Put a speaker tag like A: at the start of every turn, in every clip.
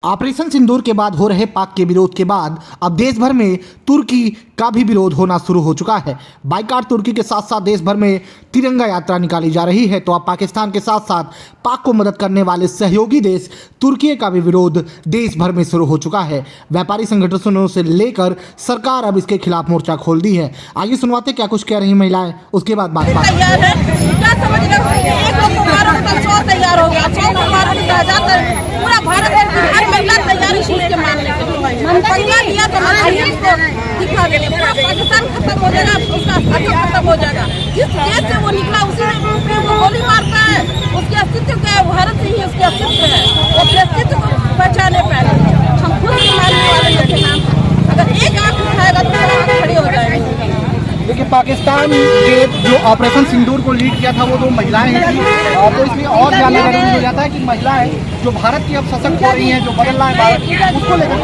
A: Operation सिंदूर के बाद हो रहे पाक के विरोध के बाद अब देश भर में तुर्की का भी विरोध होना शुरू हो चुका है। बाइकाट तुर्की के साथ साथ देश भर में तिरंगा यात्रा निकाली जा रही है। तो अब पाकिस्तान के साथ साथ पाक को मदद करने वाले सहयोगी देश तुर्की का भी विरोध देश भर में शुरू हो चुका है। व्यापारी संगठनों से लेकर सरकार अब इसके खिलाफ मोर्चा खोल दी है। आइए सुनवाते क्या कुछ कह रही महिलाएं, उसके बाद बात
B: पूरा भारत हर महिला तैयारी के मानने के दिया तो दिखा देंगे। पूरा पाकिस्तान खत्म हो जाएगा, उसका अस्तित्व खत्म हो जाएगा। जिस देश से वो निकला उसी पे वो गोली मारता है। उसके अस्तित्व का भारत से ही उसके अस्तित्व है। वो अपने अस्तित्व को पहचाने पहले हम खुद के मानने वाले के नाम अगर एक आंख उठाएगा तो खड़े हो जाएंगे।
A: देखिए, पाकिस्तान के जो ऑपरेशन सिंदूर को लीड किया था वो दो महिलाएं हैं और तो इसलिए और ज़्यादा जरूरी हो जाता है कि महिलाएं जो भारत की अब सशक्त हो रही हैं, जो बदल रहा है भारत, उसको लेकर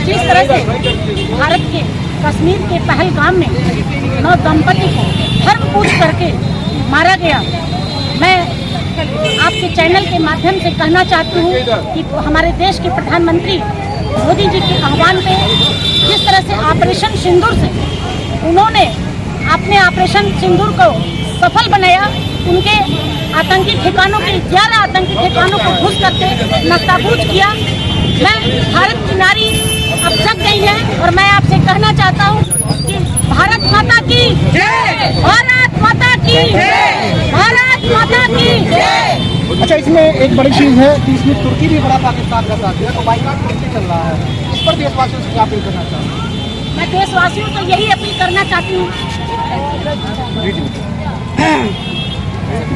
C: जिस तरह से भारत के कश्मीर के पहलगाम में 9 दंपति को धर्म पूछ करके मारा गया, मैं आपके चैनल के माध्यम से कहना चाहती हूँ कि हमारे देश के प्रधानमंत्री मोदी जी के आह्वान पे जिस तरह से ऑपरेशन सिंदूर से उन्होंने अपने ऑपरेशन सिंदूर को सफल बनाया, उनके आतंकी ठिकानों के 11 आतंकी ठिकानों को घुस करके नक्काबूज किया। मैं भारत की नारी अब जग गई है और मैं आपसे कहना चाहता हूँ कि भारत माता की जय, भारत माता की जय, भारत माता की जय।
A: अच्छा, इसमें एक बड़ी चीज़ है कि इसमें तुर्की भी बड़ा पाकिस्तान का साथ है, तो बाइकाट तुर्की चल रहा है। इस पर देशवासियों से क्या अपील करना चाहते हैं?
C: मैं देशवासियों से यही अपील करना चाहती हूँ।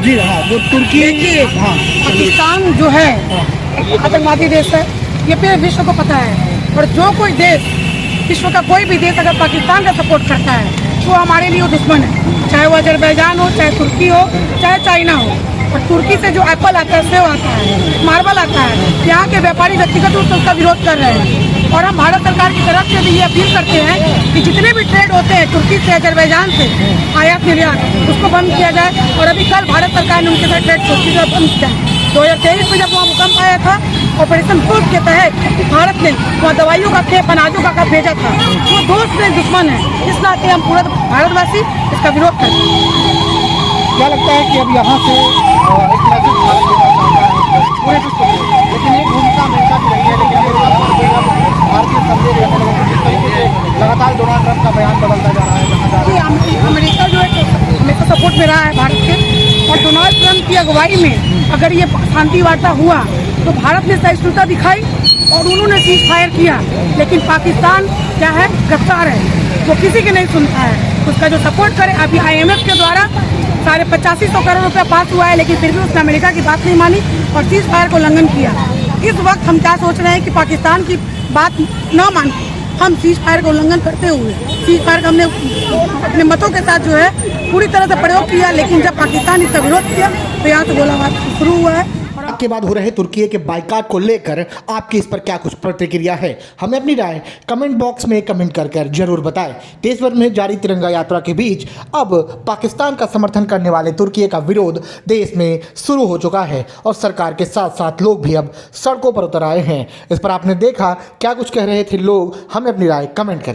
A: जी हाँ, वो तुर्की
D: पाकिस्तान जो है आतंकवादी देश है, ये पूरे विश्व को पता है। और जो कोई देश, विश्व का कोई भी देश अगर पाकिस्तान का सपोर्ट करता है वो हमारे लिए दुश्मन है, चाहे वो अजरबैजान हो, चाहे तुर्की हो, चाहे चाइना हो। और तुर्की से जो एप्पल आता है, सेव आता है, मार्बल आता है, यहाँ के व्यापारी व्यक्तिगत रूप से उसका विरोध कर रहे हैं। और हम भारत सरकार की तरफ से भी ये अपील करते हैं कि जितने भी ट्रेड होते हैं तुर्की से, अजरबैजान से, आयात निर्यात, उसको बंद किया जाए। और अभी कल भारत सरकार ने उनके साथ ट्रेड तुर्की से बंद किया। 2023 में जब वहाँ भूकंप आया था, ऑपरेशन फोर्स के तहत भारत ने वहाँ दवाइयों का खेप, अनाजों का भेजा था। वो दोस्त नहीं दुश्मन है, इस नाते हम पूरा भारतवासी इसका विरोध करते हैं।
A: क्या लगता है कि अब यहाँ से एक मैसेज भारत देना चाहता है पूरे विश्व को, लेकिन एक भूमिका अमेरिका की रही है, लेकिन भारतीय संदेश जिस तरीके से लगातार डोनाल्ड ट्रंप का बयान बदलता जा रहा है।
D: अमेरिका जो है हमेशा सपोर्ट में रहा है भारत के, और डोनाल्ड ट्रंप की अगुवाई में अगर ये शांति वार्ता हुआ तो भारत ने सहिष्णुता दिखाई और उन्होंने सीज फायर किया। लेकिन पाकिस्तान क्या है, गद्दार है, वो किसी की नहीं सुनता है। उसका जो सपोर्ट करे, अभी IMF के द्वारा 8500 करोड़ रुपया पास हुआ है, लेकिन फिर भी उसने अमेरिका की बात नहीं मानी और सीज फायर को उल्लंघन किया। इस वक्त हम क्या सोच रहे हैं कि पाकिस्तान की बात न मान हम सीज फायर का उल्लंघन करते हुए सीज फायर का हमने अपने मतों के साथ जो है पूरी तरह से प्रयोग किया, लेकिन जब पाकिस्तान इसका विरोध किया तो यहाँ से गोलाबारी शुरू हुआ है।
A: के बाद हो रहे तुर्की के बाइकाट को लेकर आपकी इस पर क्या कुछ प्रतिक्रिया है, हमें अपनी राय कमेंट बॉक्स में कमेंट कर जरूर बताएं। देश भर में जारी तिरंगा यात्रा के बीच अब पाकिस्तान का समर्थन करने वाले तुर्की का विरोध देश में शुरू हो चुका है और सरकार के साथ साथ लोग भी अब सड़कों पर उतर आए हैं। इस पर आपने देखा क्या कुछ कह रहे थे लोग, हमें अपनी राय कमेंट करें।